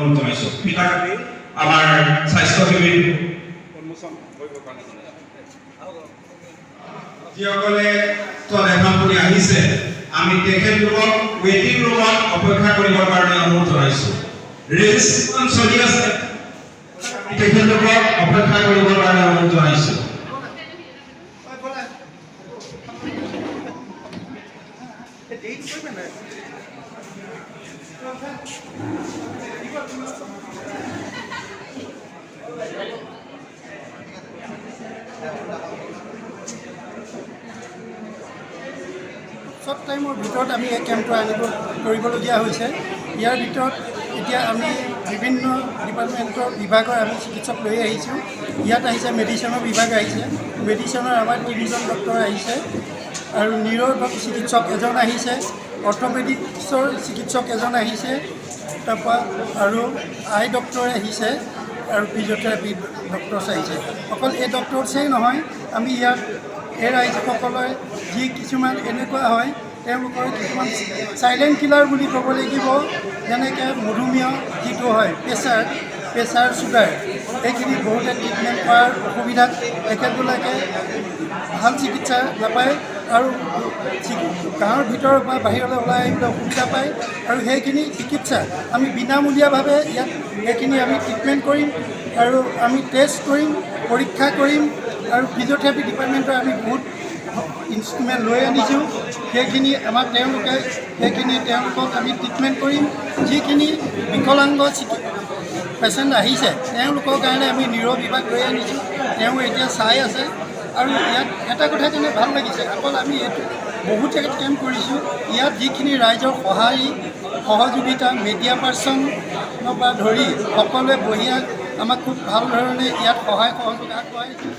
অনুৰোধ জনাইছোঁ। পিতাকাটি আমাৰ স্বাস্থ্য শিবিৰ যিসকলে তদেখান কৰি আহিছে আমি তেখেতলোকক ৱেটিং ৰুমত অপেক্ষা কৰিবৰ কাৰণে অনুৰোধ জনাইছোঁ। ৰেজিষ্ট্ৰেশ্যন চলি আছে, তেখেতলোকক অপেক্ষা কৰিবৰ কাৰণে অনুৰোধ জনাইছোঁ। চব টাইমৰ ভিতৰত আমি এই কেম্পটো কৰিবলগীয়া হৈছে। ইয়াৰ ভিতৰত এতিয়া আমি বিভিন্ন ডিপাৰ্টমেণ্টৰ বিভাগৰ আমি চিকিৎসক লৈ আহিছোঁ। ইয়াত আহিছে মেডিচিনৰ বিভাগ আহিছে, মেডিচিনৰ আমাৰ 3জন ডক্টৰ আহিছে আৰু নিউৰ চিকিৎসক এজন আহিছে, অৰ্থপেডিক্সৰ চিকিৎসক এজন আহিছে, তাৰপৰা আৰু আই ডক্টৰ আহিছে আৰু ফিজিঅ'থেৰাপি ডক্টৰছ আহিছে। অকল এই ডক্টৰছেই নহয়, আমি ইয়াত এই ৰাইজসকলে যি কিছুমান এনেকুৱা হয় তেওঁলোকৰ কিছুমান চাইলেণ্ট কিলাৰ বুলি ক'ব লাগিব, যেনেকৈ মধুমেহ যিটো হয় প্ৰেছাৰ চুগাৰ, এইখিনি বহুতে ট্ৰিটমেণ্ট কৰাৰ অসুবিধাত তেখেতবিলাকে ভাল চিকিৎসা নাপায় আৰু গাঁৱৰ ভিতৰৰ পৰা বাহিৰলৈ ওলাই আহিবলৈ অসুবিধা পায় আৰু সেইখিনি চিকিৎসা আমি বিনামূলীয়াভাৱে ইয়াত সেইখিনি আমি ট্ৰিটমেণ্ট কৰিম আৰু আমি টেষ্ট কৰিম, পৰীক্ষা কৰিম আৰু ফিজিঅ'থেৰাপি ডিপাৰ্টমেণ্টৰ আমি বহুত ইনষ্ট্ৰুমেণ্ট লৈ আনিছোঁ। সেইখিনি আমাক তেওঁলোকক আমি ট্ৰিটমেণ্ট কৰিম। যিখিনি বিকলাংগ পেচেণ্ট আহিছে তেওঁলোকৰ কাৰণে আমি নিউৰ বিভাগ লৈ আনিছোঁ, তেওঁ এতিয়া চাই আছে। আৰু ইয়াত এটা কথা যেনে ভাল লাগিছে, অকল আমি এইটো বহুত জেগাত কেম্প কৰিছোঁ, ইয়াত যিখিনি ৰাইজৰ সহযোগিতা মিডিয়া পাৰ্চনৰ পৰা ধৰি সকলোৱে বহি আমাক খুব ভাল ধৰণে ইয়াত সহায় সহযোগ আগবঢ়াইছে।